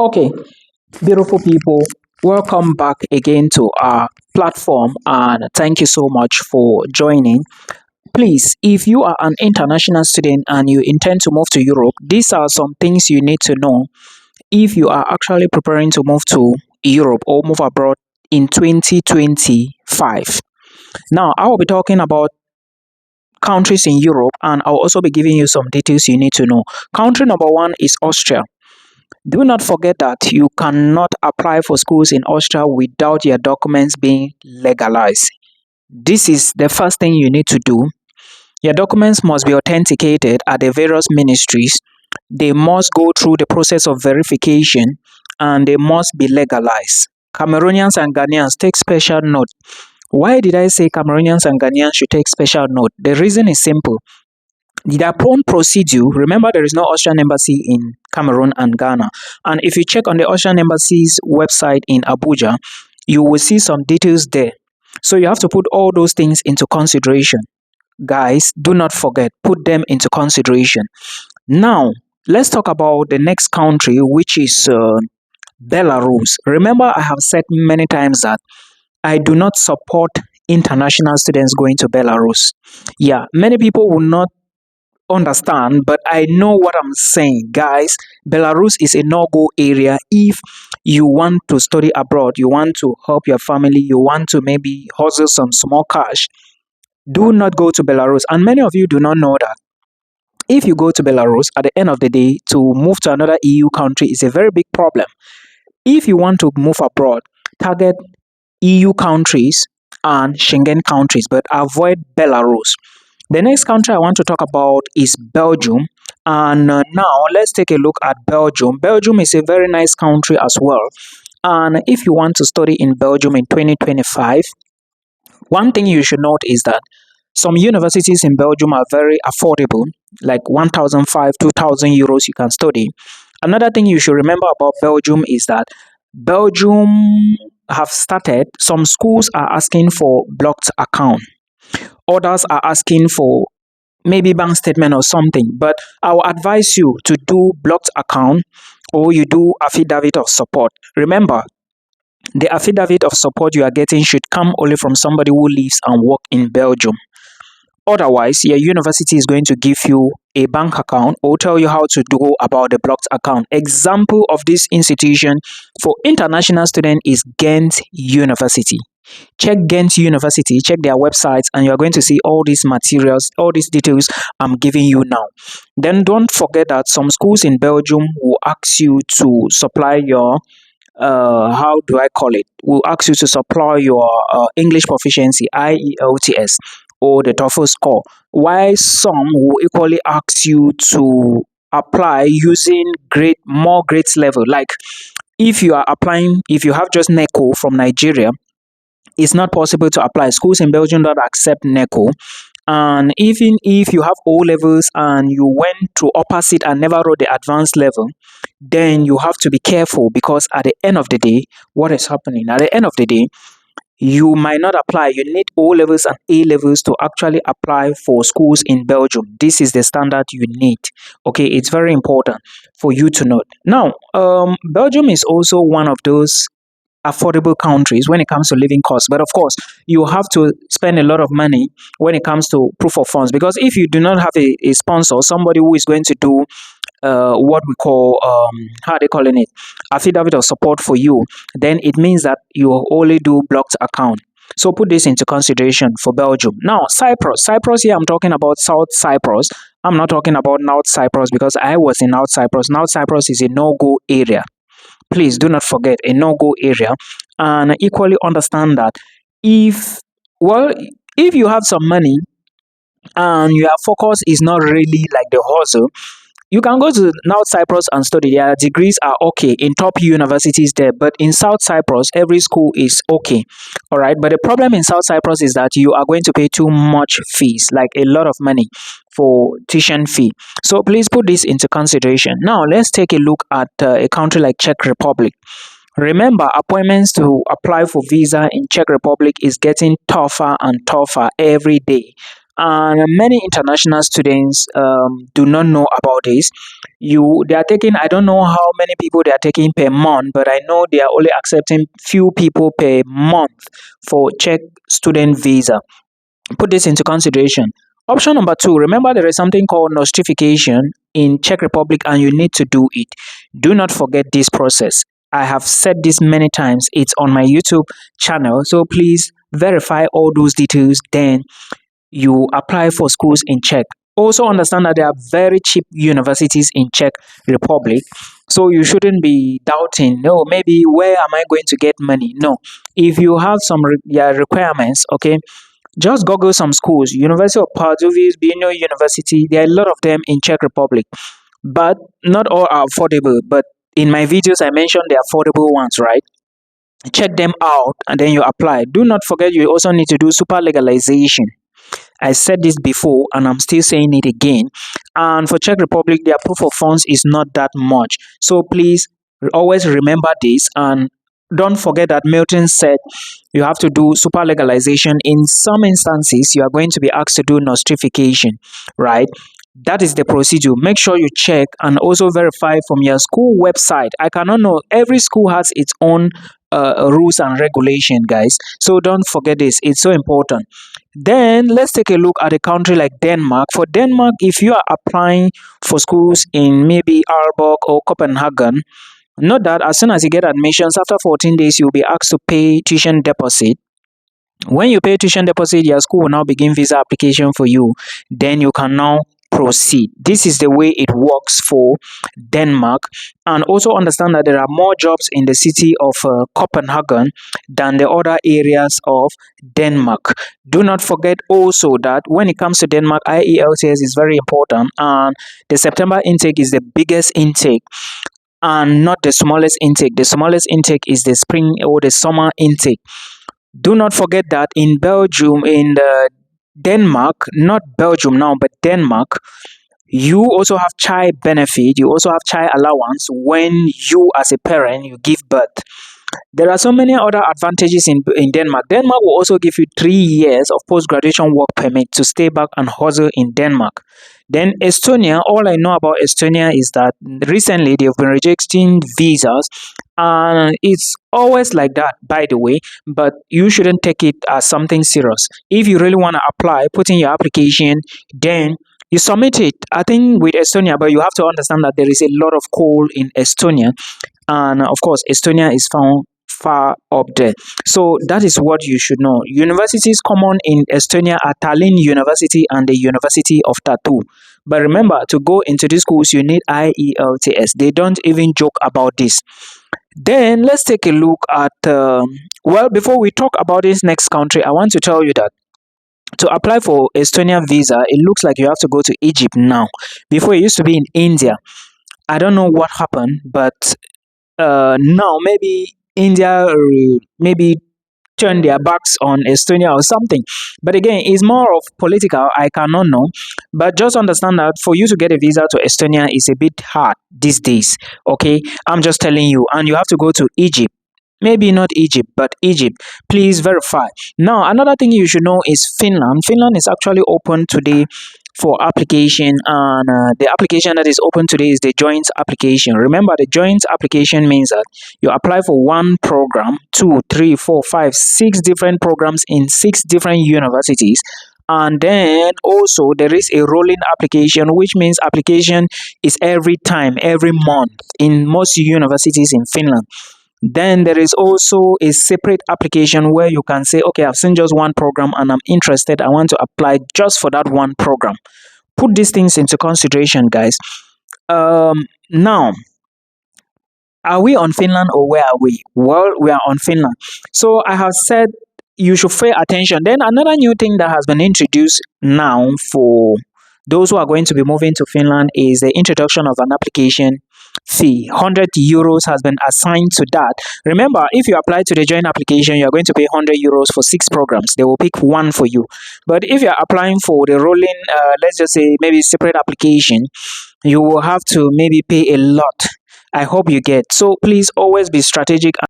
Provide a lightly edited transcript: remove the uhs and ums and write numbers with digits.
Okay, beautiful people, welcome back again to our platform and thank you so much for joining. Please, if you are an international student and you intend to move to Europe, these are some things you need to know if you are actually preparing to move to Europe or move abroad in 2025. Now, I will be talking about countries in Europe and I'll also be giving you some details you need to know. Country number one is Austria. Do not forget that you cannot apply for schools in Austria without your documents being legalized. This is the first thing you need to do. Your documents must be authenticated at the various ministries. They must go through the process of verification and they must be legalized. Cameroonians and Ghanaians take special note. Why did I say Cameroonians and Ghanaians should take special note? The reason is simple. Their own procedure, remember there is no Austrian embassy in Cameroon and Ghana. And if you check on the Austrian embassy's website in Abuja, you will see some details there. So you have to put all those things into consideration. Guys, do not forget, put them into consideration. Now, let's talk about the next country, which is Belarus. Remember, I have said many times that I do not support international students going to Belarus. Yeah, many people will not understand, but I know what I'm saying. Guys, Belarus is a no-go area if you want to study abroad, you want to help your family, you want to maybe hustle some small cash. Do not go to Belarus. And many of you do not know that if you go to Belarus, at the end of the day, to move to another EU country is a very big problem. If you want to move abroad, target EU countries and Schengen countries, but avoid Belarus. The next country I want to talk about is Belgium. And now let's take a look at Belgium. Belgium is a very nice country as well. And if you want to study in Belgium in 2025, one thing you should note is that some universities in Belgium are very affordable, like 1,500, 2,000 euros you can study. Another thing you should remember about Belgium is that Belgium have started, some schools are asking for blocked account. Others are asking for maybe bank statement or something, but I will advise you to do blocked account or you do affidavit of support. Remember, the affidavit of support you are getting should come only from somebody who lives and works in Belgium. Otherwise, your university is going to give you a bank account or tell you how to go about the blocked account. Example of this institution for international students is Ghent University. Check Ghent University, check their websites, and you're going to see all these materials, all these details I'm giving you now. Then don't forget that some schools in Belgium will ask you to supply your how do I call it? Will ask you to supply your English proficiency, IELTS, or the TOEFL score. While some will equally ask you to apply using more grades level. Like if you are applying, if you have just NECO from Nigeria, it's not possible to apply. Schools in Belgium don't accept NECO. And even if you have O levels and you went to upper seat and never wrote the advanced level, then you have to be careful because at the end of the day, what is happening? At the end of the day, you might not apply. You need O levels and A levels to actually apply for schools in Belgium. This is the standard you need. Okay, it's very important for you to note. Now, Belgium is also one of those affordable countries when it comes to living costs, but of course you have to spend a lot of money when it comes to proof of funds, because if you do not have a sponsor, somebody who is going to do what we call how are they calling it, affidavit of support for you, then it means that you only do blocked account. So put this into consideration for Belgium. Now Cyprus here, I'm talking about South Cyprus. I'm not talking about North Cyprus because I was in North Cyprus. North Cyprus is a no-go area. Please do not forget, a no-go area. And equally understand that if you have some money and your focus is not really like the hustle, you can go to North Cyprus and study. Their degrees are okay in top universities there, but in South Cyprus, every school is okay. All right, but the problem in South Cyprus is that you are going to pay too much fees, like a lot of money for tuition fee. So please put this into consideration. Now, let's take a look at a country like Czech Republic. Remember, appointments to apply for visa in Czech Republic is getting tougher and tougher every day. and many international students do not know about this. They are taking, I don't know how many people they are taking per month, but I know they are only accepting few people per month for Czech student visa. Put this into consideration. Option number two, remember there is something called notification in Czech Republic and you need to do it. Do not forget this process. I have said this many times. It's on my YouTube channel. So please verify all those details. Then you apply for schools in Czech. Also understand that there are very cheap universities in Czech Republic. So you shouldn't be doubting, no, maybe where am I going to get money? No. If you have some requirements, okay, just Google some schools. University of Pardubice, Brno University, there are a lot of them in Czech Republic. But not all are affordable. But in my videos, I mentioned the affordable ones, right? Check them out and then you apply. Do not forget you also need to do super legalization. I said this before and I'm still saying it again. And for Czech Republic, their proof of funds is not that much. So please always remember this and don't forget that Milton said you have to do super legalization. In some instances, you are going to be asked to do notification, right? That is the procedure. Make sure you check and also verify from your school website. I cannot know. Every school has its own rules and regulation, guys. So don't forget this. It's so important. Then let's take a look at a country like Denmark. For Denmark, if you are applying for schools in maybe Aalborg or Copenhagen, note that as soon as you get admissions, after 14 days, you'll be asked to pay tuition deposit. When you pay tuition deposit, your school will now begin visa application for you. Then you can now proceed. This is the way it works for Denmark. And also understand that there are more jobs in the city of Copenhagen than the other areas of Denmark. Do not forget also that when it comes to Denmark, IELTS is very important, and the September intake is the biggest intake and not the smallest intake. The smallest intake is the spring or the summer intake. Do not forget that in Belgium, in Denmark, not Belgium now, but Denmark, you also have child benefit. You also have child allowance when you, as a parent, you give birth. There are so many other advantages in Denmark. Denmark will also give you 3 years of post-graduation work permit to stay back and hustle in Denmark. Then Estonia, all I know about Estonia is that recently they've been rejecting visas, and it's always like that, by the way, but you shouldn't take it as something serious. If you really want to apply, put in your application, then you submit it. I think with Estonia, but you have to understand that there is a lot of coal in Estonia, and of course Estonia is found far up there. So that is what you should know. Universities common in Estonia are Tallinn University and the University of Tartu. But remember, to go into these schools you need IELTS. They don't even joke about this. Then let's take a look at well, before we talk about this next country, I want to tell you that to apply for Estonia visa, it looks like you have to go to Egypt now. Before it used to be in India. I don't know what happened, but now maybe India maybe turn their backs on Estonia or something. But again, it's more of political. I cannot know. But just understand that for you to get a visa to Estonia is a bit hard these days. Okay, I'm just telling you, and you have to go to Egypt. Maybe not Egypt, but Egypt. Please verify. Now, another thing you should know is Finland. Finland is actually open today for application, and the application that is open today is the joint application. Remember, the joint application means that you apply for one program, 2, 3, 4, 5, 6 different programs in 6 different universities. And then also there is a rolling application, which means application is every time, every month in most universities in Finland. Then there is also a separate application where you can say, okay, I've seen just one program and I'm interested. I want to apply just for that one program. Put these things into consideration, guys. Now, are we on Finland or where are we? Well, we are on Finland. So I have said you should pay attention. Then another new thing that has been introduced now for those who are going to be moving to Finland is the introduction of an application fee. 100 euros has been assigned to that. Remember, if you apply to the joint application, you are going to pay 100 euros for 6 programs. They will pick one for you. But if you are applying for the rolling, let's just say maybe separate application, you will have to maybe pay a lot. I hope you get. So please always be strategic.